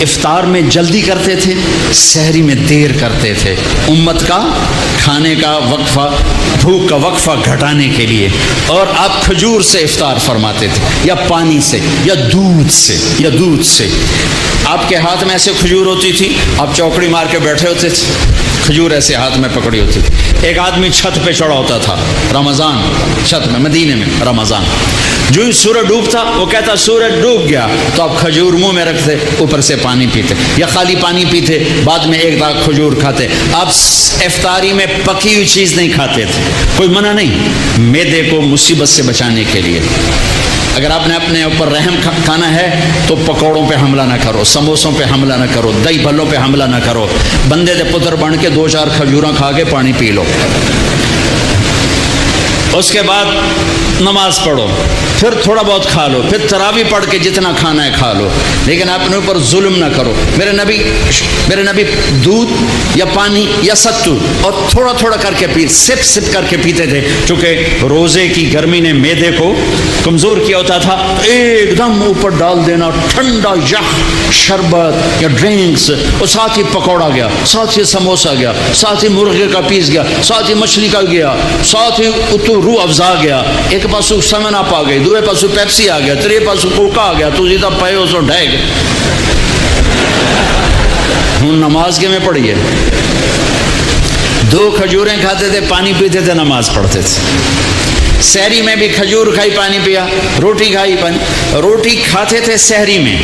افطار میں جلدی کرتے تھے، سحری میں دیر کرتے تھے، امت کا کھانے کا وقفہ، بھوک کا وقفہ گھٹانے کے لیے۔ اور آپ کھجور سے افطار فرماتے تھے، یا پانی سے، یا دودھ سے۔ آپ کے ہاتھ میں ایسے کھجور ہوتی تھی، آپ چوکڑی مار کے بیٹھے ہوتے تھے، کھجور ایسے ہاتھ میں پکڑی ہوتی تھی۔ ایک آدمی چھت پہ چڑھا ہوتا تھا رمضان، چھت میں، مدینے میں رمضان، جو ہی سورج ڈوبتا وہ کہتا سورج ڈوب گیا، تو آپ کھجور منہ میں رکھتے، اوپر سے پانی پیتے، یا خالی پانی پیتے، بعد میں ایک داغ کھجور کھاتے۔ آپ افطاری میں پکی ہوئی چیز نہیں کھاتے تھے، کوئی منع نہیں، معدے کو مصیبت سے بچانے کے لیے۔ اگر آپ نے اپنے اوپر رحم کھانا ہے تو پکوڑوں پہ حملہ نہ کرو، سموسوں پہ حملہ نہ کرو، دہی بھلوں پہ حملہ نہ کرو، بندے دے پتر بن کے 2-4 کھجوراں کھا کے پانی پی لو۔ اس کے بعد نماز پڑھو، پھر تھوڑا بہت کھا لو، پھر تراویح پڑھ کے جتنا کھانا ہے کھا لو، لیکن اپنے اوپر ظلم نہ کرو۔ میرے نبی دودھ یا پانی یا ستو اور تھوڑا تھوڑا کر کے سپ کر کے پیتے تھے، چونکہ روزے کی گرمی نے معدے کو کمزور کیا ہوتا تھا۔ ایک دم اوپر ڈال دینا ٹھنڈا یخ شربت یا ڈرنکس، اور ساتھ ہی پکوڑا گیا، ساتھ ہی سموسا گیا، ساتھ ہی مرغے کا پیس گیا، ساتھ ہی مچھلی کا گیا، ساتھ ہی روح افزا گیا، ایک پاسو سمن اپ آ گئی، دوسرے پاسو پیپسی آ گیا، تیرے پاسو کوکا آ گیا، تو سیدھا پائے اس کو ڈھے گئے۔ ہوں نماز کے میں پڑھی ہے، 2 کھجوریں کھاتے تھے، پانی پیتے تھے، نماز پڑھتے تھے۔ سحری میں بھی کھجور کھائی، پانی پیا، روٹی کھائی، پانی، روٹی کھاتے تھے سحری میں،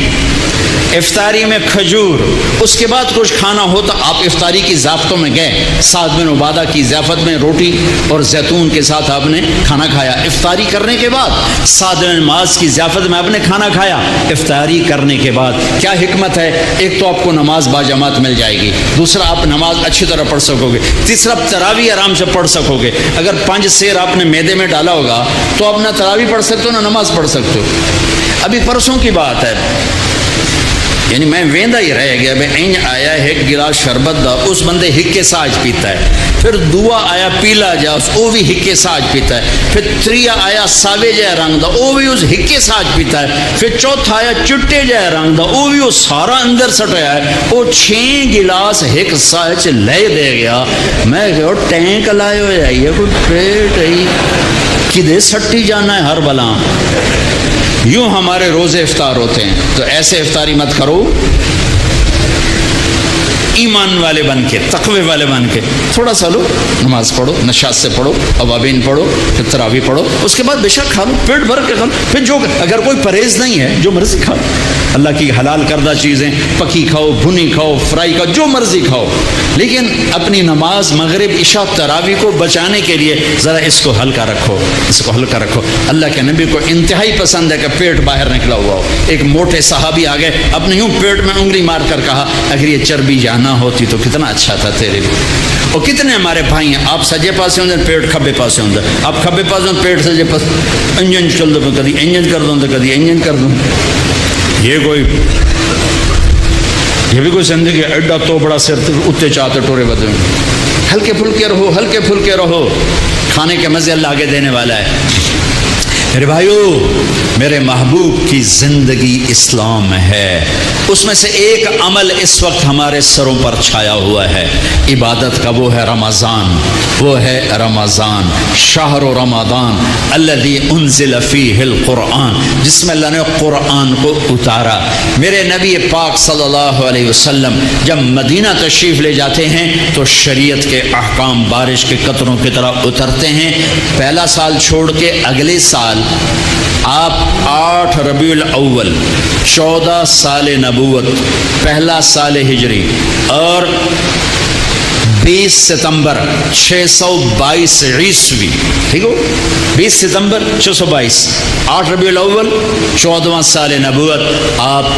افطاری میں کھجور، اس کے بعد کچھ کھانا ہوتا آپ افطاری کی ضیافتوں میں گئے، سعد بن عبادہ کی ضیافت میں روٹی اور زیتون کے ساتھ آپ نے کھانا کھایا۔ افطاری کرنے کے بعد سعد بن معاذ کی ضیافت میں آپ نے کھانا کھایا افطاری کرنے کے بعد۔ کیا حکمت ہے؟ ایک تو آپ کو نماز باجماعت مل جائے گی، دوسرا آپ نماز اچھی طرح پڑھ سکو گے، تیسرا تراویح آرام سے پڑھ سکو گے۔ اگر 5 سیر آپ نے معدے میں ڈالا ہوگا تو آپ نہ تراویح پڑھ سکتے ہو نہ نماز پڑھ سکتے ہو۔ ابھی پرسوں کی بات ہے، یعنی میں ویندا ہی رہ گیا، میں این آیا ہے گلاس شربت دا، اس بندے ہکے ساج پیتا ہے، پھر دوا آیا پیلا جا، وہ بھی ہکے ساج پیتا ہے، پھر تریا آیا ساوے جائے رنگ دا، وہ بھی اس ہکے ساج پیتا ہے، پھر چوتھا آیا چٹے جائے رنگ دا، وہ بھی وہ سارا اندر سٹایا ہے، وہ 6 گلاس ہک ساج لے دے گیا۔ میں کہو ٹینک لائے ہو جائیے، کوئی پیٹ ہے کدے سٹی جانا ہے ہر بلا۔ یوں ہمارے روزے افطار ہوتے ہیں، تو ایسے افطاری مت کرو، ایمان والے بن کے، تقوی والے بن کے تھوڑا سا لو، نماز پڑھو، نشاط سے پڑھو، اوابین پڑھو، پھر تراویح پڑھو، اس کے بعد بے شک کھا لو، پیٹ بھر کے کھا لو، پھر جو اگر کوئی پرہیز نہیں ہے جو مرضی کھا لو، اللہ کی حلال کردہ چیزیں پکی کھاؤ، بھنی کھاؤ، فرائی کھاؤ، جو مرضی کھاؤ، لیکن اپنی نماز مغرب عشاء تراویح کو بچانے کے لیے ذرا اس کو ہلکا رکھو، اس کو ہلکا رکھو۔ اللہ کے نبی کو انتہائی پسند ہے کہ پیٹ باہر نکلا ہوا ہو۔ ایک موٹے صحابی آ گئے، اپنے یوں پیٹ میں انگلی مار کر کہا اگر یہ چربی نہ ہوتی تو کتنا اچھا تھا تیرے لیے۔ اور کتنے ہمارے بھائی ہیں، آپ سجے پاسے ہوندے پیٹ کھبے پاسے ہوندے، آپ کھبے پاسے ہوندے پیٹ سجے پاس، انجن چل دو، کدی انجن کر دوں تو کدی انجن کر دوں۔ یہ بھی کوئی زندگی ایڈا تو بڑا سر اتنے چاہتے ٹورے بدے۔ ہلکے پھلکے رہو، ہلکے پھلکے رہو، کھانے کے مزے اللہ آگے دینے والا ہے۔ میرے بھائیو، میرے محبوب کی زندگی اسلام ہے، اس میں سے ایک عمل اس وقت ہمارے سروں پر چھایا ہوا ہے عبادت کا، وہ ہے رمضان، وہ ہے رمضان، شہر رمضان الذی انزل فیہ القرآن، جس میں اللہ نے قرآن کو اتارا۔ میرے نبی پاک صلی اللہ علیہ وسلم جب مدینہ تشریف لے جاتے ہیں تو شریعت کے احکام بارش کے قطروں کی طرح اترتے ہیں۔ پہلا سال چھوڑ کے اگلے سال آپ 8 ربیع الاول 14 سال نبوت، پہلا سال ہجری، اور 20 ستمبر 622 عیسوی، ٹھیک ہو، 20 ستمبر 622، 8 ربیع الاول 14واں سال نبوت، آپ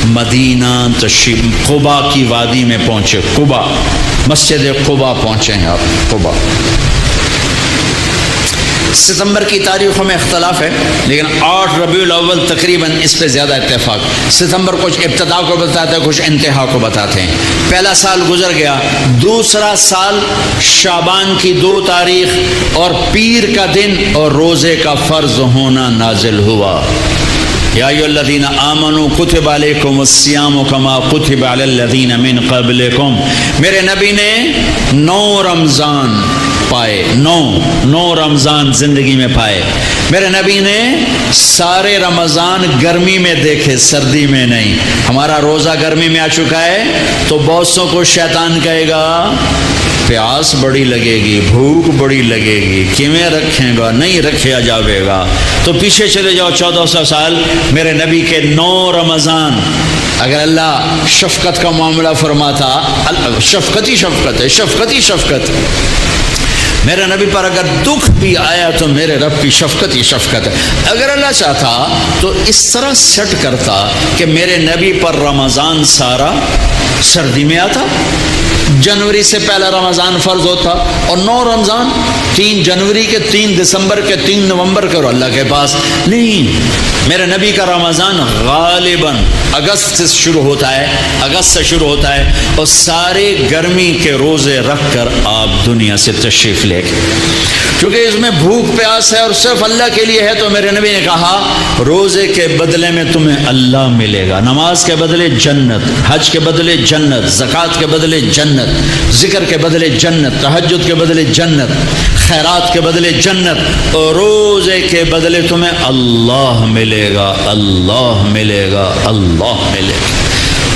مدینہ تشریف قبا کی وادی میں پہنچے، قبا، مسجد قبا پہنچے ہیں آپ، قبا۔ ستمبر کی تاریخوں میں اختلاف ہے، لیکن 8 ربیع الاول تقریباً اس پہ زیادہ اتفاق۔ ستمبر کچھ ابتدا کو بتاتے ہیں، کچھ انتہا کو بتاتے ہیں۔ پہلا سال گزر گیا، دوسرا سال شعبان کی 2 تاریخ اور پیر کا دن اور روزے کا فرض ہونا نازل ہوا۔ یا ایھا الذین آمنوا کتب علیکم الصیام کما کتب علی الذین من قبلکم. میرے نبی نے 9 رمضان پائے، 9 رمضان زندگی میں پائے. میرے نبی نے سارے رمضان گرمی میں دیکھے، سردی میں نہیں. ہمارا روزہ گرمی میں آ چکا ہے تو بہتوں کو شیطان کہے گا پیاس بڑی لگے گی، بھوک بڑی لگے گی، کیویں رکھیں گا، نہیں رکھا جاوے گا. تو پیچھے چلے جاؤ 1400 سال، میرے نبی کے 9 رمضان. اگر اللہ شفقت کا معاملہ فرماتا، شفقت ہی شفقت ہے، شفقت ہی شفقت. میرے نبی پر اگر دکھ بھی آیا تو میرے رب کی شفقت ہی شفقت ہے. اگر اللہ چاہتا تو اس طرح سیٹ کرتا کہ میرے نبی پر رمضان سارا سردی میں آتا، جنوری سے پہلا رمضان فرض ہوتا، اور 9 رمضان 3 جنوری کے، 3 دسمبر کے، 3 نومبر کے، اور اللہ کے پاس نہیں. میرے نبی کا رمضان غالباً اگست سے شروع ہوتا ہے، اگست سے شروع ہوتا ہے، اور سارے گرمی کے روزے رکھ کر آپ دنیا سے تشریف لے گئے. کیونکہ اس میں بھوک پیاس ہے اور صرف اللہ کے لیے ہے، تو میرے نبی نے کہا روزے کے بدلے میں تمہیں اللہ ملے گا، نماز کے بدلے جنت، حج کے بدلے جنت، زکوٰۃ کے بدلے جنت، ذکر کے بدلے جنت، تہجد کے بدلے جنت، خیرات کے بدلے جنت، اور روزے کے بدلے تمہیں اللہ ملے گا، اللہ ملے گا، اللہ ملے گا.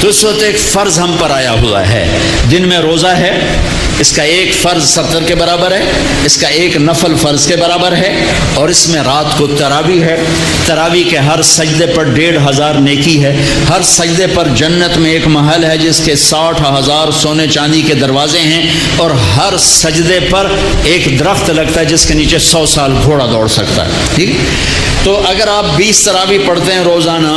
تو اس وقت ایک فرض ہم پر آیا ہوا ہے. دن میں روزہ ہے، اس کا ایک فرض 70 کے برابر ہے، اس کا ایک نفل فرض کے برابر ہے، اور اس میں رات کو تراویح ہے. تراویح کے ہر سجدے پر 1500 نیکی ہے. ہر سجدے پر جنت میں ایک محل ہے جس کے 60,000 سونے چاندی کے دروازے ہیں، اور ہر سجدے پر ایک درخت لگتا ہے جس کے نیچے 100 سال گھوڑا دوڑ سکتا ہے. ٹھیک. تو اگر آپ 20 تراویح پڑھتے ہیں روزانہ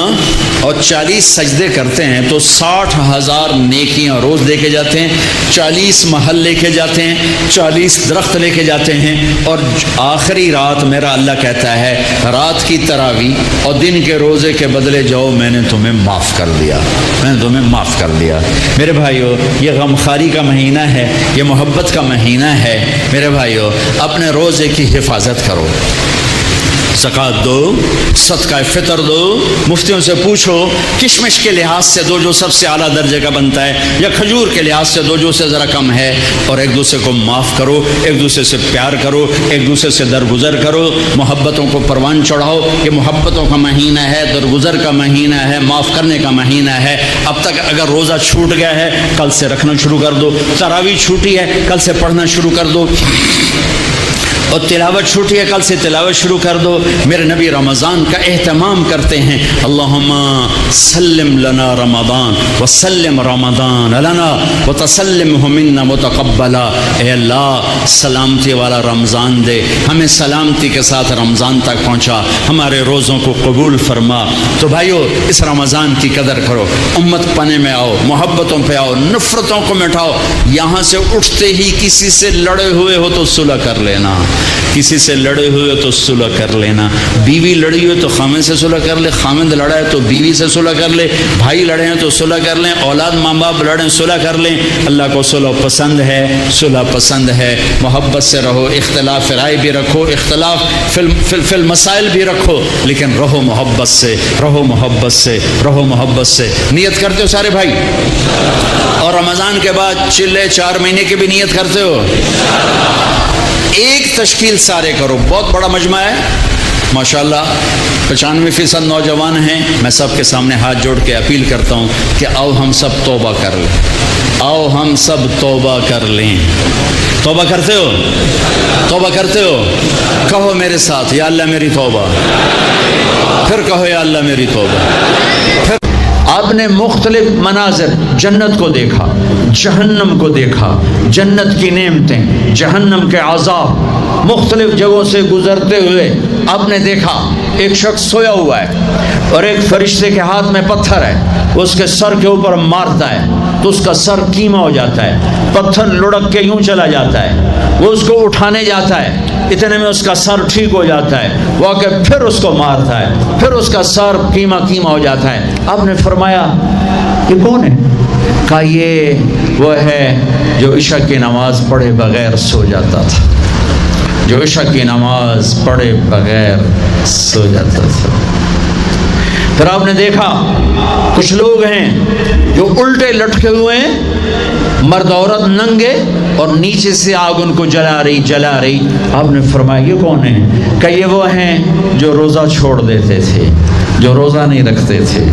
اور 40 سجدے کرتے ہیں تو 60,000 نیکیاں روز دے کے جاتے ہیں، 40 محل لے کے جاتے ہیں، 40 درخت لے کے جاتے ہیں. اور آخری رات میرا اللہ کہتا ہے رات کی تراویح اور دن کے روزے کے بدلے جاؤ، میں نے تمہیں معاف کر دیا، میں نے تمہیں معاف کر دیا. میرے بھائیو، یہ غمخواری کا مہینہ ہے، یہ محبت کا مہینہ ہے. میرے بھائیو، اپنے روزے کی حفاظت کرو، زکوٰۃ دو، صدقہ فطر دو. مفتیوں سے پوچھو کشمش کے لحاظ سے دو جو سب سے اعلیٰ درجے کا بنتا ہے، یا کھجور کے لحاظ سے دو جو سے ذرا کم ہے. اور ایک دوسرے کو معاف کرو، ایک دوسرے سے پیار کرو، ایک دوسرے سے درگزر کرو، محبتوں کو پروان چڑھاؤ. یہ محبتوں کا مہینہ ہے، درگزر کا مہینہ ہے، معاف کرنے کا مہینہ ہے. اب تک اگر روزہ چھوٹ گیا ہے کل سے رکھنا شروع کر دو، تراویح چھوٹی ہے کل سے پڑھنا شروع کر دو، اور تلاوت چھوٹی ہے کل سے تلاوت شروع کر دو. میرے نبی رمضان کا اہتمام کرتے ہیں. اللہم سلم لنا رمضان وسلم رمضان لنا وتسلمہ منا متقبلا. اے اللہ سلامتی والا رمضان دے، ہمیں سلامتی کے ساتھ رمضان تک پہنچا، ہمارے روزوں کو قبول فرما. تو بھائیو، اس رمضان کی قدر کرو، امت پنے میں آؤ، محبتوں پہ آؤ، نفرتوں کو مٹاؤ. یہاں سے اٹھتے ہی کسی سے لڑے ہوئے ہو تو صلح کر لینا، کسی سے لڑے ہوئے تو صلح کر لینا. بیوی لڑی ہوئے تو خامد سے صلح کر لے، خامد لڑا ہے تو بیوی سے صلح کر لے، بھائی لڑے ہیں تو صلح کر لیں، اولاد ماں باپ لڑیں صلح کر لیں. اللہ کو صلح پسند ہے، صلح پسند ہے. محبت سے رہو، اختلاف رائے بھی رکھو، اختلاف فی المسائل بھی رکھو، لیکن رہو محبت سے، رہو محبت سے، رہو محبت سے. نیت کرتے ہو سارے بھائی؟ اور رمضان کے بعد چلے 4 مہینے کی بھی نیت کرتے ہو؟ ایک تشکیل سارے کرو. بہت بڑا مجمع ہے ماشاءاللہ، 95% نوجوان ہیں. میں سب کے سامنے ہاتھ جوڑ کے اپیل کرتا ہوں کہ آؤ ہم سب توبہ کر لیں، آؤ ہم سب توبہ کر لیں. توبہ کرتے ہو؟ توبہ کرتے ہو؟ کہو میرے ساتھ، یا اللہ میری توبہ. پھر کہو یا اللہ میری توبہ. پھر آپ نے مختلف مناظر، جنت کو دیکھا، جہنم کو دیکھا، جنت کی نعمتیں، جہنم کے عذاب، مختلف جگہوں سے گزرتے ہوئے آپ نے دیکھا. ایک شخص سویا ہوا ہے اور ایک فرشتے کے ہاتھ میں پتھر ہے، وہ اس کے سر کے اوپر مارتا ہے تو اس کا سر کیما ہو جاتا ہے. پتھر لڑک کے یوں چلا جاتا ہے، وہ اس کو اٹھانے جاتا ہے، اتنے میں اس کا سر ٹھیک ہو جاتا ہے. وہ آ کے پھر اس کو مارتا ہے، پھر اس کا سر کیما کیما ہو جاتا ہے. آپ نے فرمایا یہ کون ہے؟ کہا یہ وہ ہے جو عشاء کی نماز پڑھے بغیر سو جاتا تھا، جو عشاء کی نماز پڑھے بغیر سو جاتا تھا. پھر آپ نے دیکھا کچھ لوگ ہیں جو الٹے لٹکے ہوئے ہیں، مرد عورت ننگے، اور نیچے سے آگ ان کو جلا رہی. آپ نے فرمایا یہ کون ہیں؟ کہ یہ وہ ہیں جو روزہ چھوڑ دیتے تھے، جو روزہ نہیں رکھتے تھے.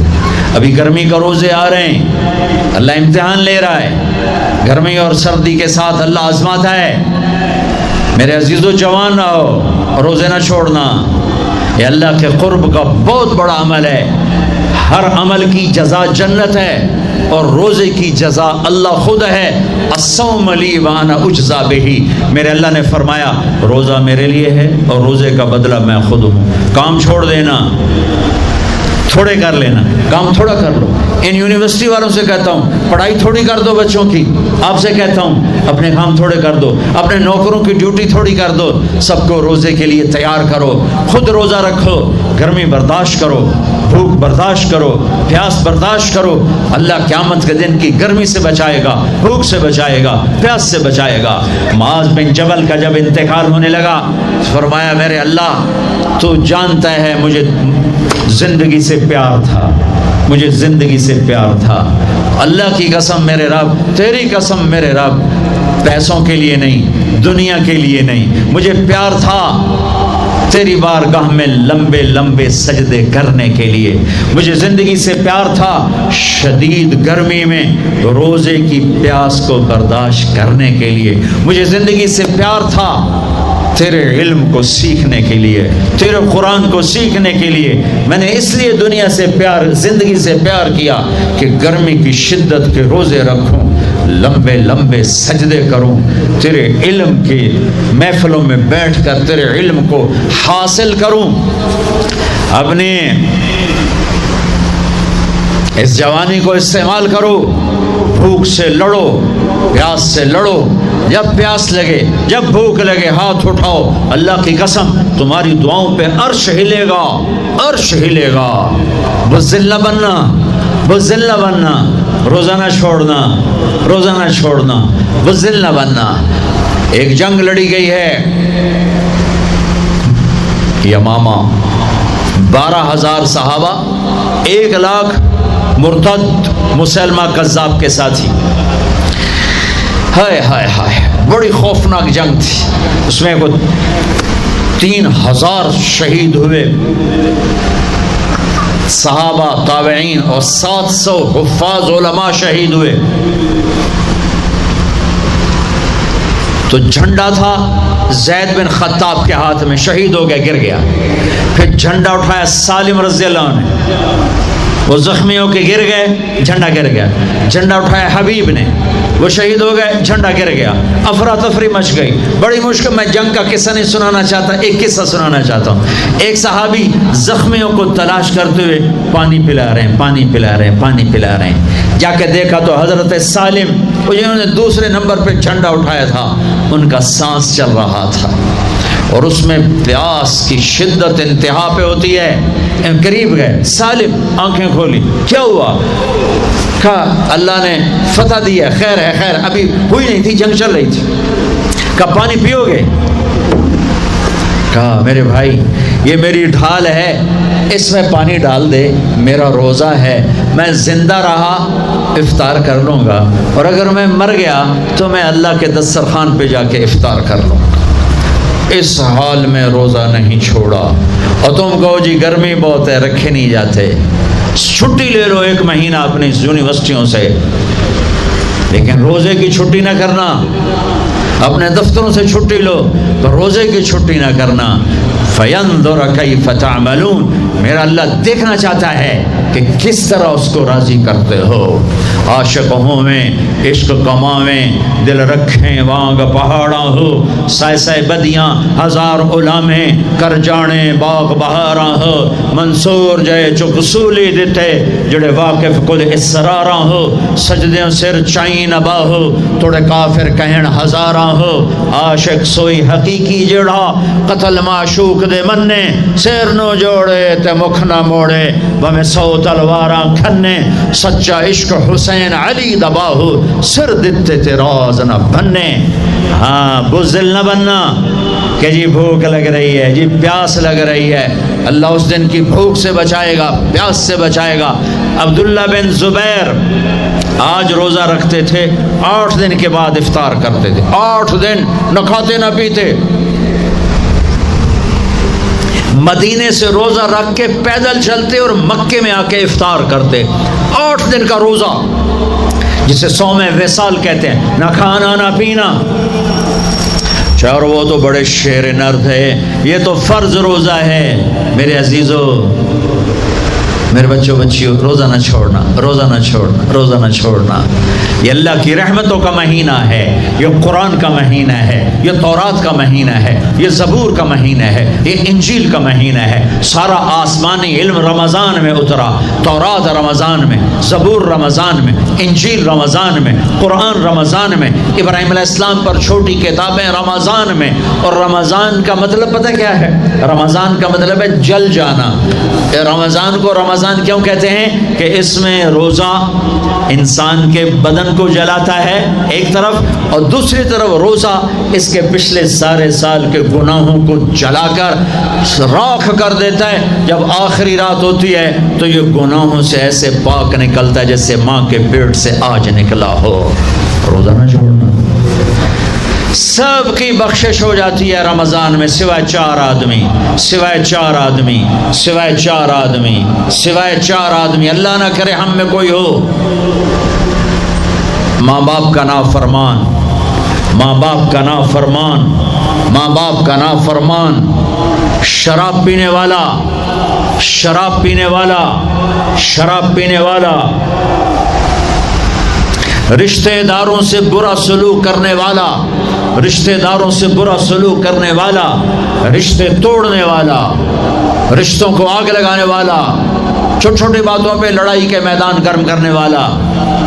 ابھی گرمی کا روزے آ رہے ہیں، اللہ امتحان لے رہا ہے. گرمی اور سردی کے ساتھ اللہ آزماتا ہے. میرے عزیزو جوان رہو، روزے نہ چھوڑنا. یہ اللہ کے قرب کا بہت بڑا عمل ہے. ہر عمل کی جزا جنت ہے، اور روزے کی جزا اللہ خود ہے. الصوم لی وانا اجزا بہ. میرے اللہ نے فرمایا روزہ میرے لیے ہے اور روزے کا بدلہ میں خود ہوں. کام چھوڑ دینا، تھوڑے کر لینا، کام تھوڑا کر لو. ان یونیورسٹی والوں سے کہتا ہوں پڑھائی تھوڑی کر دو بچوں کی. آپ سے کہتا ہوں اپنے کام تھوڑے کر دو، اپنے نوکروں کی ڈیوٹی تھوڑی کر دو. سب کو روزے کے لیے تیار کرو. خود روزہ رکھو، گرمی برداشت کرو، بھوک برداشت کرو، پیاس برداشت کرو. اللہ قیامت کے دن کی گرمی سے بچائے گا، بھوک سے بچائے گا، پیاس سے بچائے گا. معاذ بن جبل کا جب انتقال ہونے لگا، فرمایا میرے اللہ تو جانتا ہے مجھے زندگی سے پیار تھا، مجھے زندگی سے پیار تھا. اللہ کی قسم میرے رب، تیری قسم میرے رب، پیسوں کے لیے نہیں، دنیا کے لیے نہیں، مجھے پیار تھا تیری بارگاہ میں لمبے لمبے سجدے کرنے کے لیے. مجھے زندگی سے پیار تھا شدید گرمی میں روزے کی پیاس کو برداشت کرنے کے لیے. مجھے زندگی سے پیار تھا تیرے علم کو سیکھنے کے لیے، تیرے قرآن کو سیکھنے کے لیے. میں نے اس لیے دنیا سے پیار، زندگی سے پیار کیا کہ گرمی کی شدت کے روزے رکھوں، لمبے لمبے سجدے کروں، تیرے علم کی محفلوں میں بیٹھ کر تیرے علم کو حاصل کروں. اپنے اس جوانی کو استعمال کرو، بھوک سے لڑو، پیاس سے لڑو. جب پیاس لگے، جب بھوک لگے، ہاتھ اٹھاؤ. اللہ کی قسم تمہاری دعاؤں پہ عرش ہلے گا، عرش ہلے گا. بزدل نہ بننا، بزدل نہ بننا. روزہ نہ چھوڑنا، روزہ نہ چھوڑنا، بزدل نہ بننا. ایک جنگ لڑی گئی ہے یمامہ، 12,000 صحابہ، 1,00,000 مرتد مسلمہ کذاب کے ساتھی. ہائے ہائے ہائے، بڑی خوفناک جنگ تھی. اس میں کو 3,000 شہید ہوئے صحابہ، تابعین، اور 700 حفاظ علماء شہید ہوئے. تو جھنڈا تھا زید بن خطاب کے ہاتھ میں، شہید ہو گیا، گر گیا. پھر جھنڈا اٹھایا سالم رضی اللہ عنہ، وہ زخمی ہو کے گر گئے، جھنڈا گر گیا. جھنڈا اٹھایا حبیب نے، وہ شہید ہو گئے، جھنڈا گر گیا. افراتفری مچ گئی، بڑی مشکل. میں جنگ کا قصہ نہیں سنانا چاہتا، ایک قصہ سنانا چاہتا ہوں. ایک صحابی زخمیوں کو تلاش کرتے ہوئے پانی پلا رہے ہیں، پانی پلا رہے ہیں، پانی پلا رہے ہیں. جا کے دیکھا تو حضرت سالم، وہ جنہوں نے دوسرے نمبر پہ جھنڈا اٹھایا تھا، ان کا سانس چل رہا تھا، اور اس میں پیاس کی شدت انتہا پہ ہوتی ہے. قریب گئے، سالم آنکھیں کھولی، کیا ہوا؟ کہا اللہ نے فتح دی ہے، خیر ہے، خیر. ابھی ہوئی نہیں تھی، جنگ چل رہی تھی. کہا پانی پیو گے؟ کہا میرے بھائی یہ میری ڈھال ہے، اس میں پانی ڈال دے، میرا روزہ ہے، میں زندہ رہا افطار کر لوں گا، اور اگر میں مر گیا تو میں اللہ کے دسترخوان پہ جا کے افطار کر لوں گا. اس حال میں روزہ نہیں چھوڑا. اور تم کہو جی گرمی بہت ہے، رکھے نہیں جاتے، چھٹی لے لو 1 مہینہ اپنی یونیورسٹیوں سے، لیکن روزے کی چھٹی نہ کرنا. اپنے دفتروں سے چھٹی لو تو روزے کی چھٹی نہ کرنا. فَيَنْظُرَ كَيْفَ تَعْمَلُونَ. میرا اللہ دیکھنا چاہتا ہے کہ کس طرح اس کو راضی کرتے ہو. عاشق ہوں میں عشق کماویں، دل رکھیں وانگ پہاڑا ہو، سائے سائے بدیاں 1000 غلامیں کر جانے باغ بہاراں ہو. منصور جائے چک سولی دیتے جڑے واقف کل اسراراں ہو. سجدیں سر چائیں نبا ہو، توڑے کافر کہن ہزاراں ہو. عاشق سوئی حقیقی جڑا قتل معشوق دے مننے، سیر نو جوڑے تے مکھ نہ موڑے، بمیں 100 تلواراں کھنے. سچا عشق حسین علی دباہو، سر دتے تے راز نہ بننے. ہاں بزدل نہ بننا کہ جی بھوک لگ رہی ہے، جی پیاس لگ رہی ہے. اللہ اس دن کی بھوک سے بچائے گا، پیاس سے بچائے گا۔ عبداللہ بن زبیر آج روزہ رکھتے تھے، 8 دن کے بعد افطار کرتے تھے، 8 دن نہ کھاتے نہ پیتے۔ مدینے سے روزہ رکھ کے پیدل چلتے اور مکے میں آ کے افطار کرتے، 8 دن کا روزہ جسے صوم وصال کہتے ہیں، نہ کھانا نہ پینا۔ اور وہ تو بڑے شیر نرد ہے، یہ تو فرض روزہ ہے۔ میرے عزیزو، میرے بچوں بچیوں، روزہ نہ چھوڑنا، روزہ نہ چھوڑنا، روزہ نہ چھوڑنا۔ یہ اللہ کی رحمتوں کا مہینہ ہے، یہ قرآن کا مہینہ ہے، یہ تورات کا مہینہ ہے، یہ زبور کا مہینہ ہے، یہ انجیل کا مہینہ ہے۔ سارا آسمانی علم رمضان میں اترا، تورات رمضان میں، زبور رمضان میں، انجیل رمضان میں، قرآن رمضان میں، ابراہیم علیہ السلام پر چھوٹی کتابیں رمضان میں۔ اور رمضان کا مطلب پتہ کیا ہے؟ رمضان کا مطلب ہے جل جانا۔ رمضان کو رمضان کیوں کہتے ہیں؟ کہ اس میں روزہ انسان کے بدن کو جلاتا ہے ایک طرف، اور دوسری طرف روزہ اس کے پچھلے سارے سال کے گناہوں کو جلا کر راکھ کر دیتا ہے۔ جب آخری رات ہوتی ہے تو یہ گناہوں سے ایسے پاک نکلتا ہے جیسے ماں کے پیٹ سے آج نکلا ہو۔ روزہ نہ چھوڑنا۔ سب کی بخشش ہو جاتی ہے رمضان میں، سوائے 4 آدمی، سوائے 4 آدمی، سوائے 4 آدمی، سوائے 4 آدمی۔ اللہ نہ کرے ہم میں کوئی ہو۔ ماں باپ کا نافرمان، ماں باپ کا نافرمان، ماں باپ کا نافرمان، شراب پینے والا، شراب پینے والا، شراب پینے والا، رشتہ داروں سے برا سلوک کرنے والا، رشتہ داروں سے برا سلوک کرنے والا، رشتے توڑنے والا، رشتوں کو آگ لگانے والا، چھوٹی چھوٹی باتوں پہ لڑائی کے میدان گرم کرنے والا۔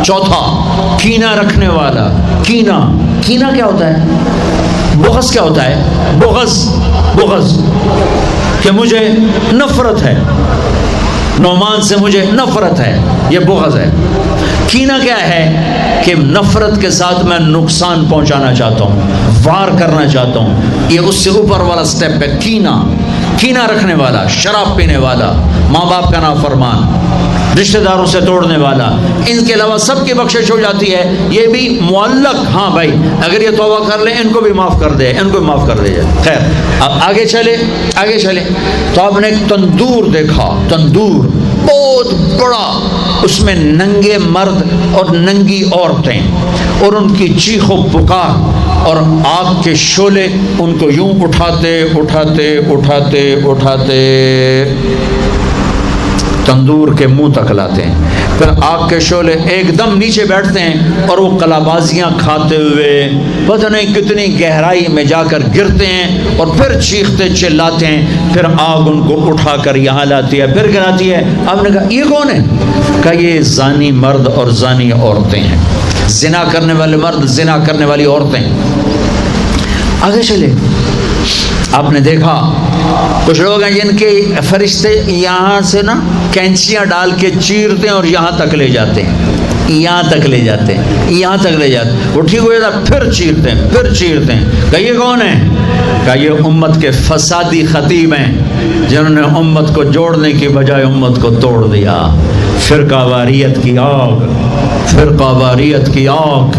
چوتھا، کینہ رکھنے والا۔ کینہ، کینہ کیا ہوتا ہے؟ بغض کیا ہوتا ہے؟ بغض، بغض کہ مجھے نفرت ہے، نعمان سے مجھے نفرت ہے، یہ بغض ہے۔ کینہ کیا ہے؟ کہ نفرت کے ساتھ میں نقصان پہنچانا چاہتا ہوں، وار کرنا چاہتا ہوں، یہ اس سے اوپر والا سٹیپ ہے کینہ۔ کینہ رکھنے والا، شراب پینے والا، ماں باپ کا نافرمان، رشتہ داروں سے توڑنے والا۔ ان کے علاوہ سب کی بخشش ہو جاتی ہے، یہ بھی معلق۔ ہاں بھائی، اگر یہ توبہ کر لیں ان کو بھی معاف کر دے، ان کو بھی معاف کر دے جائے۔ خیر، اب آگے چلے، آگے چلے تو آپ نے ایک تندور دیکھا، تندور بہت بڑا، اس میں ننگے مرد اور ننگی عورتیں، اور ان کی چیخ و پکار اور آگ کے شعلے ان کو یوں اٹھاتے اٹھاتے اٹھاتے اٹھاتے تندور کے منہ تک لاتے ہیں۔ پھر آگ کے شعلے ایک دم نیچے بیٹھتے ہیں اور وہ کلابازیاں کھاتے ہوئے پتہ نہیں کتنی گہرائی میں جا کر گرتے ہیں، اور پھر چیختے چلاتے ہیں۔ پھر آگ ان کو اٹھا کر یہاں لاتی ہے، پھر گراتی ہے۔ آپ نے کہا یہ کون ہے؟ کہا یہ زانی مرد اور زانی عورتیں ہیں، زنا کرنے والے مرد، زنا کرنے والی عورتیں۔ آگے چلے، آپ نے دیکھا کچھ لوگ ہیں جن کے فرشتے یہاں سے نا کینچیاں ڈال کے چیرتے ہیں اور یہاں تک لے جاتے ہیں، یہاں تک لے جاتے ہیں، یہاں تک لے جاتے ہیں۔ وہ ٹھیک ہو جاتا پھر چیرتے ہیں، پھر چیرتے ہیں۔ کہ یہ کون ہے؟ کہ یہ امت کے فسادی خطیب ہیں جنہوں نے امت کو جوڑنے کی بجائے امت کو توڑ دیا۔ فرقہ واریت کی آگ، فرقہ واریت کی آگ۔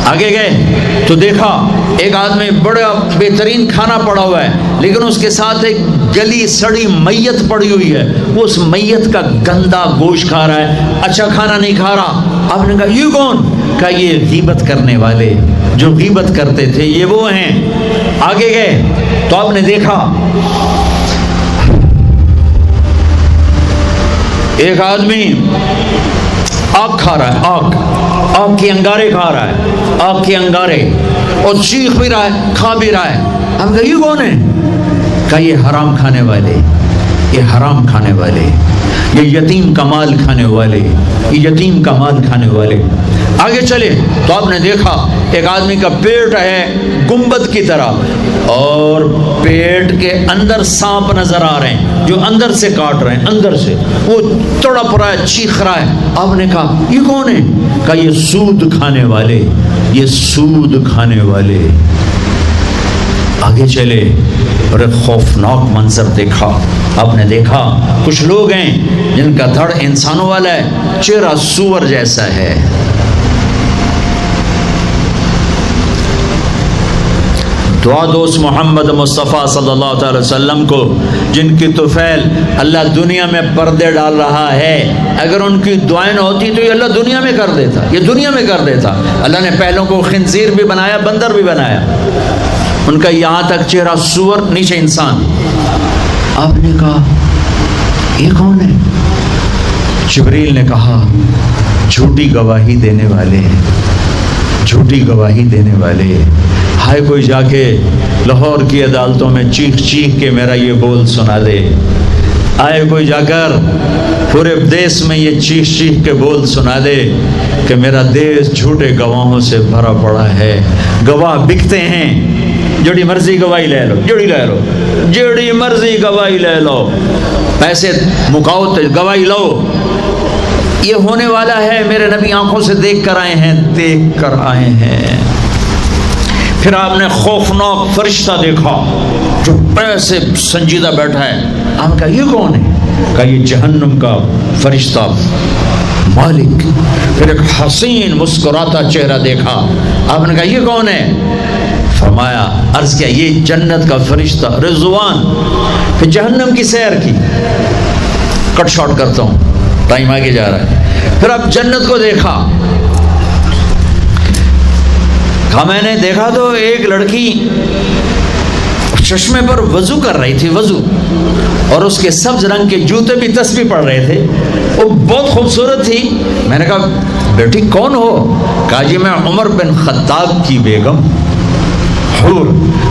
آگے گئے تو دیکھا ایک آدمی بڑا بہترین کھانا پڑا ہوا ہے، لیکن اس کے ساتھ ایک گلی سڑی میت پڑی ہوئی ہے، وہ اس میت کا گندا گوشت کھا رہا ہے، اچھا کھانا نہیں کھا رہا۔ آپ نے کہا یہ کون؟ کہا یہ غیبت کرنے والے، جو غیبت کرتے تھے یہ وہ ہیں۔ آگے گئے تو آپ نے دیکھا ایک آدمی آگ کھا رہا ہے، آگ کے انگارے کھا رہا ہے، آگ کے انگارے، اور چیخ بھی رہا ہے، کھا بھی رہا ہے۔ ہم کہا یہ کون ہے؟ کہا یہ حرام کھانے والے، یہ حرام کھانے والے، یہ یتیم کا مال کھانے والے، یہ یتیم کا مال کھانے والے۔ آگے چلے تو آپ نے دیکھا ایک آدمی کا پیٹ ہے گنبد کی طرح، اور پیٹ کے اندر سانپ نظر آ رہے ہیں جو اندر سے کاٹ رہے ہیں، اندر سے وہ تڑپ رہا ہے، چیخ رہا ہے۔ آپ نے کہا یہ کون ہے؟ کہا یہ سود کھانے والے، یہ سود کھانے والے۔ آگے چلے اور ایک خوفناک منظر دیکھا، آپ نے دیکھا کچھ لوگ ہیں جن کا دھڑ انسانوں والا ہے، چہرہ سور جیسا ہے. دعا دو اس محمد مصطفیٰ صلی اللہ تعالی وسلم کو جن کی طفیل اللہ دنیا میں پردے ڈال رہا ہے. اگر ان کی دعائیں نہ ہوتی تو یہ اللہ دنیا میں کر دیتا، یہ دنیا میں کر دیتا. اللہ نے پہلوں کو خنزیر بھی بنایا، بندر بھی بنایا، ان کا یہاں تک چہرہ سور، نیچے انسان. آپ نے کہا یہ کون ہے؟ جبریل نے کہا جھوٹی گواہی دینے والے ہیں، جھوٹی گواہی دینے والے. ہائے کوئی جا کے لاہور کی عدالتوں میں چیخ چیخ کے میرا یہ بول سنا دے. آئے کوئی جا کر پورے دیس میں یہ چیخ چیخ کے بول سنا دے کہ میرا دیس جھوٹے گواہوں سے بھرا پڑا ہے. گواہ بکتے ہیں، جڑی مرضی گواہی لے لو، جڑی مرضی گواہی لے لو، پیسے مکاؤ تو گواہی لو. یہ ہونے والا ہے، میرے نبی آنکھوں سے دیکھ کر آئے ہیں، دیکھ کر آئے ہیں. پھر آپ نے خوفناک فرشتہ دیکھا جو پیسے سنجیدہ بیٹھا ہے. آپ نے کہا یہ کون ہے؟ کہا یہ جہنم کا فرشتہ مالک. پھر ایک حسین مسکراتا چہرہ دیکھا. آپ نے کہا یہ کون ہے؟ فرمایا، عرض کیا یہ جنت کا فرشتہ رضوان. پھر جہنم کی سیر کی. کٹ شارٹ کرتا ہوں، ٹائم آگے جا رہا ہے. پھر اب جنت کو دیکھا. کہا میں نے دیکھا تو ایک لڑکی چشمے پر وضو کر رہی تھی، وضو، اور اس کے سبز رنگ کے جوتے بھی تسبیح پڑھ رہے تھے. وہ بہت خوبصورت تھی. میں نے کہا بیٹی کون ہو؟ کہا جی میں عمر بن خطاب کی بیگم حور،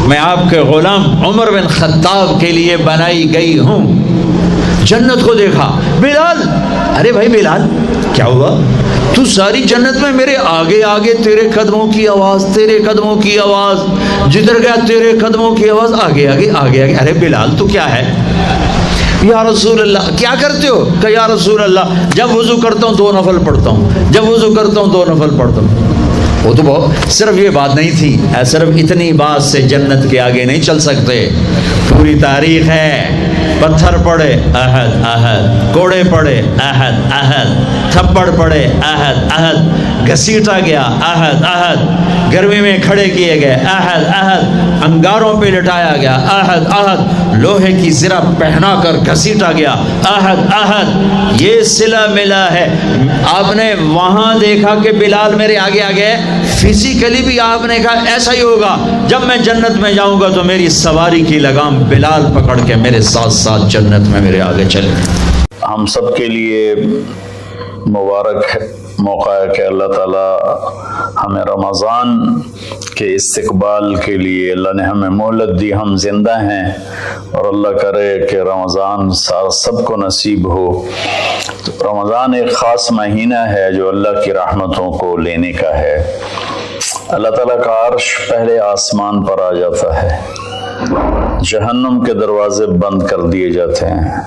میں آپ کے غلام عمر بن خطاب کے لیے بنائی گئی ہوں. جنت کو دیکھا. بلال، ارے بھائی بلال کیا ہوا؟ تو ساری جنت میں میرے آگے آگے، تیرے قدموں کی آواز، تیرے قدموں کی آواز، جدھر گیا تیرے قدموں کی آواز، آگے آگے آگے آگے. ارے بلال تو کیا ہے؟ یا رسول اللہ کیا کرتے ہو؟ کہ یا رسول اللہ جب وضو کرتا ہوں 2 نفل پڑھتا ہوں، جب وضو کرتا ہوں 2 نفل پڑھتا ہوں. وہ تو بہت، صرف یہ بات نہیں تھی، صرف اتنی بات سے جنت کے آگے نہیں چل سکتے. پوری تاریخ ہے. پتھر پڑے احد احد، کوڑے پڑے احد احد، تھپڑ پڑے احد احد، گھسیٹا گیا احد احد، گرمی میں کھڑے کیے گئے احد احد، انگاروں پہ لٹایا گیا احد احد، لوہے کی زرہ پہنا کر گھسیٹا گیا احد احد. یہ صلہ ملا ہے. آپ نے وہاں دیکھا کہ بلال میرے آگے آگے. فزیکلی بھی آپ نے کہا ایسا ہی ہوگا، جب میں جنت میں جاؤں گا تو میری سواری کی لگام بلال پکڑ کے میرے ساتھ ساتھ جنت میں میرے آگے چلے. ہم سب کے لیے مبارک موقع ہے کہ اللہ تعالیٰ ہمیں رمضان کے استقبال کے لیے اللہ نے ہمیں مہلت دی. ہم زندہ ہیں اور اللہ کرے کہ رمضان سب کو نصیب ہو. رمضان ایک خاص مہینہ ہے جو اللہ کی رحمتوں کو لینے کا ہے. اللہ تعالیٰ کا عرش پہلے آسمان پر آ جاتا ہے، جہنم کے دروازے بند کر دیے جاتے ہیں،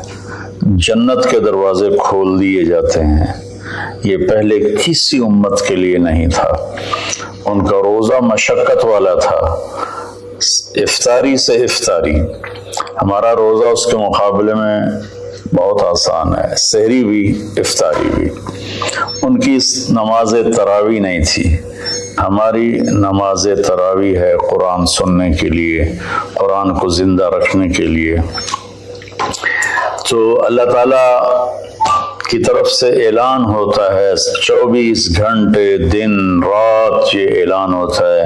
جنت کے دروازے کھول دیے جاتے ہیں. یہ پہلے کسی امت کے لیے نہیں تھا. ان کا روزہ مشقت والا تھا، افطاری سے افطاری. ہمارا روزہ اس کے مقابلے میں بہت آسان ہے، سحری بھی افطاری بھی. ان کی نماز تراویح نہیں تھی، ہماری نماز تراویح ہے قرآن سننے کے لیے، قرآن کو زندہ رکھنے کے لیے. تو اللہ تعالیٰ کی طرف سے اعلان ہوتا ہے 24 گھنٹے دن رات. یہ اعلان ہوتا ہے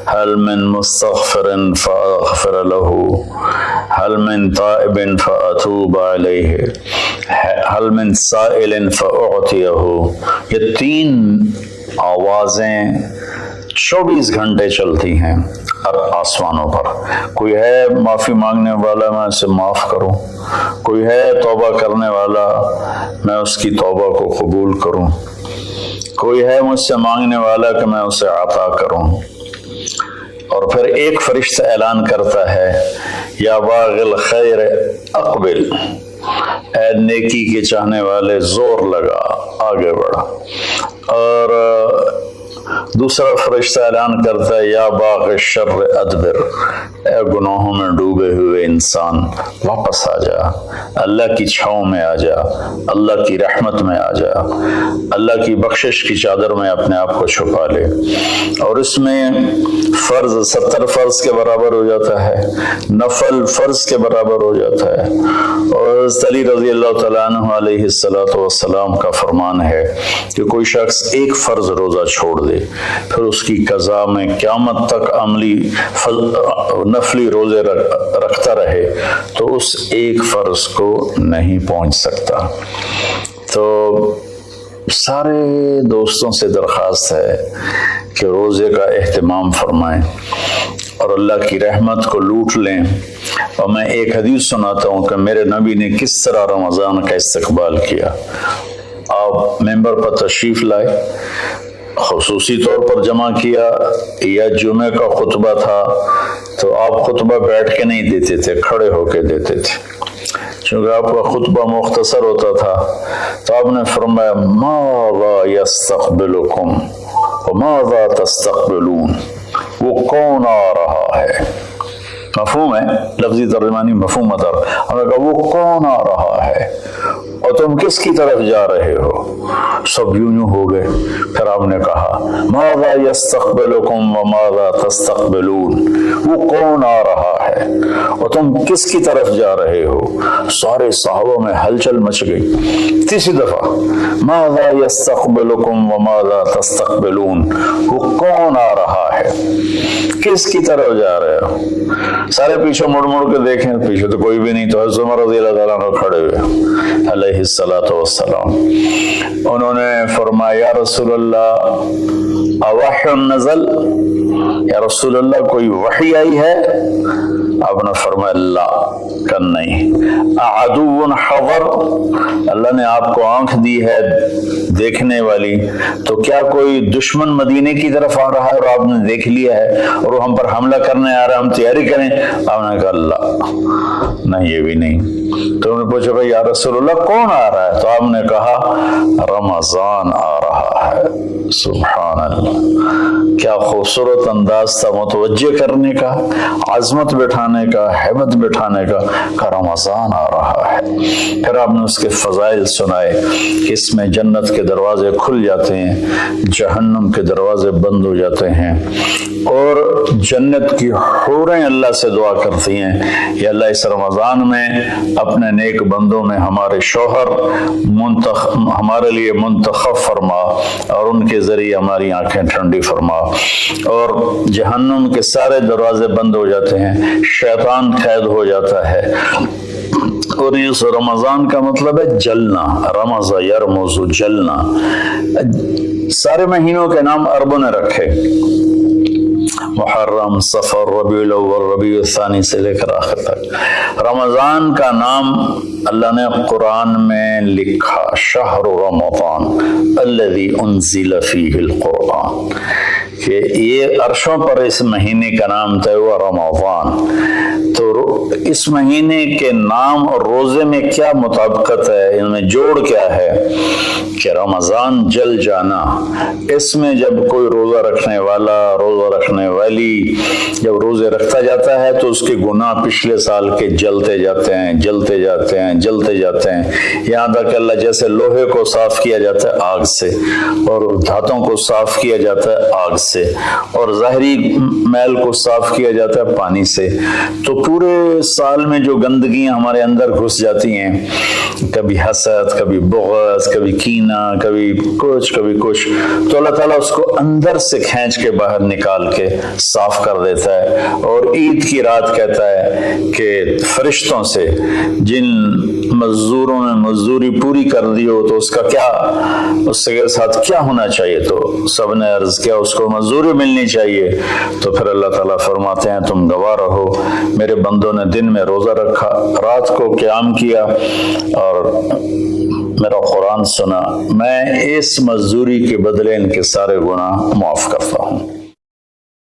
هل من مستغفر فاغفر له، هل من تائب فاتوب علیہ، هل من سائل فاعطیہ. یہ 3 آوازیں 24 گھنٹے چلتی ہیں آسمانوں پر. کوئی ہے معافی مانگنے والا، میں اسے معاف کروں. کوئی ہے توبہ کرنے والا، میں اس کی توبہ کو قبول کروں. کوئی ہے مجھ سے مانگنے والا کہ میں اسے عطا کروں. اور پھر ایک فرشتہ اعلان کرتا ہے یا باغ الخیر اقبل، اے نیکی کے چاہنے والے زور لگا، آگے بڑھا. اور دوسرا فرشتہ اعلان کرتا ہے یا باغ الشر ادبر، اے گناہوں میں ڈوبے ہوئے انسان واپس آ جا، اللہ کی چھاؤں میں آ جا، اللہ کی رحمت میں آ جا، اللہ کی بخشش کی چادر میں اپنے آپ کو چھپا لے۔ اور اس میں فرض 70 فرض کے برابر ہو جاتا ہے، نفل فرض کے برابر ہو جاتا ہے۔ اور حضرت علی رضی اللہ تعالیٰ عنہ علیہ السلام کا فرمان ہے کہ کوئی شخص ایک فرض روزہ چھوڑ دے، پھر اس کی قضا میں قیامت تک عملی نفلی روزے رکھتا رہے تو اس ایک فرض کو نہیں پہنچ سکتا۔ تو سارے دوستوں سے درخواست ہے کہ روزے کا اہتمام فرمائیں اور اللہ کی رحمت کو لوٹ لیں۔ اور میں ایک حدیث سناتا ہوں کہ میرے نبی نے کس طرح رمضان کا استقبال کیا۔ آپ ممبر پر تشریف لائے، خصوصی طور پر جمع کیا، یا جمعہ کا خطبہ تھا تو آپ خطبہ بیٹھ کے نہیں دیتے تھے، کھڑے ہو کے دیتے تھے، چونکہ آپ کا خطبہ مختصر ہوتا تھا۔ تو آپ نے فرمایا ماذا یستقبلکم وماذا تستقبلون، وہ کون آ رہا ہے؟ مفہوم ہے، لفظی ترجمانی مفہوم تھا۔ ہم نے کہا وہ کون آ رہا ہے اور تم کس کی طرف جا رہے ہو؟ سب یوں ہو گئے۔ پھر آپ نے کہا ماذا یستقبلکم وماذا تستقبلون، وہ کون آ رہا ہے اور تم کس کی طرف جا رہے ہو؟ سارے صحابہ میں ہلچل مچ گئی۔ تیسری دفعہ ماذا یستقبلکم وماذا تستقبلون، وہ کون آ رہا ہے، کس کی طرف جا رہے ہو؟ سارے پیچھے مڑ مڑ کے دیکھیں، پیچھے تو کوئی بھی نہیں، تو حضرت عمر رضی اللہ تعالیٰ عنہ کھڑے ہوئے علیہ السلام۔ انہوں نے فرمایا یا رسول اللہ اوحی نزل، یا رسول اللہ کوئی وحی آئی ہے؟ آپ نے فرمایا لا، کہ نہیں۔ اعدو حضر، اللہ نے آپ کو آنکھ دی ہے دیکھنے والی، تو کیا کوئی دشمن مدینے کی طرف آ رہا ہے اور آپ نے دیکھ لیا ہے اور وہ ہم پر حملہ کرنے آ رہا ہے، ہم تیاری کریں؟ آپ نے کہا لا، نہیں یہ بھی نہیں۔ تو انہوں نے پوچھا کہ یا رسول اللہ کون آ رہا ہے؟ تو آپ نے کہا رمضان آ رہا ہے۔ سبحان اللہ، کیا خوبصورت انداز تھا متوجہ کرنے کا، عظمت بٹھانے کا، ہیبت بٹھانے کا، کہ رمضان آ رہا ہے۔ پھر آپ نے اس کے فضائل سنائے کہ اس میں جنت کے دروازے کھل جاتے ہیں، جہنم کے دروازے بند ہو جاتے ہیں، اور جنت کی حوریں اللہ سے دعا کرتی ہیں یا اللہ اس رمضان میں اپنے نیک بندوں میں ہمارے شوہر ہمارے لیے منتخب فرما اور ان کے ذریعے ہماری آنکھیں ٹھنڈی فرما، اور جہنم کے سارے دروازے بند ہو جاتے ہیں، شیطان قید ہو جاتا ہے۔ اور اس رمضان کا مطلب ہے جلنا، رمض یرمز، جلنا۔ سارے مہینوں کے نام عربوں نے رکھے، محرم، صفر، ربیع الاول، ربیع الثانی سے لے کر آخر تک۔ رمضان کا نام اللہ نے قرآن میں لکھا، شہر رمضان الذی انزل فیہ القرآن، کہ یہ عرشوں پر اس مہینے کا نام طے ہوا رمضان۔ تو اس مہینے کے نام اور روزے میں کیا مطابقت ہے، ان میں جوڑ کیا ہے کہ رمضان جل جانا۔ اس میں جب کوئی روزہ رکھنے والا، روزہ رکھنے والی جب روزے رکھتا جاتا ہے تو اس کے گناہ پچھلے سال کے جلتے جاتے ہیں، جلتے جاتے ہیں، جلتے جاتے ہیں، یہاں تک کہ اللہ جیسے لوہے کو صاف کیا جاتا ہے آگ سے، اور دھاتوں کو صاف کیا جاتا ہے آگ سے، اور ظاہری میل کو صاف کیا جاتا ہے پانی سے۔ تو پورے سال میں جو گندگیاں ہمارے اندر گھس جاتی ہیں، کبھی حسد، کبھی بغض، کبھی کینہ، کبھی کچھ کبھی کچھ، تو اللہ تعالیٰ اس کو اندر سے کھینچ کے باہر نکال کے صاف کر دیتا ہے۔ اور عید کی رات کہتا ہے کہ فرشتوں سے جن مزدوروں نے مزدوری پوری کر دی ہو تو اس کا کیا، اس کے ساتھ کیا ہونا چاہیے؟ تو سب نے عرض کیا اس کو مزدوری ملنی چاہیے۔ تو پھر اللہ تعالیٰ فرماتے ہیں تم گواہ رہو، میرے بندوں نے دن میں روزہ رکھا، رات کو قیام کیا اور میرا قرآن سنا، میں اس مزدوری کے بدلے ان کے سارے گناہ معاف کرتا ہوں۔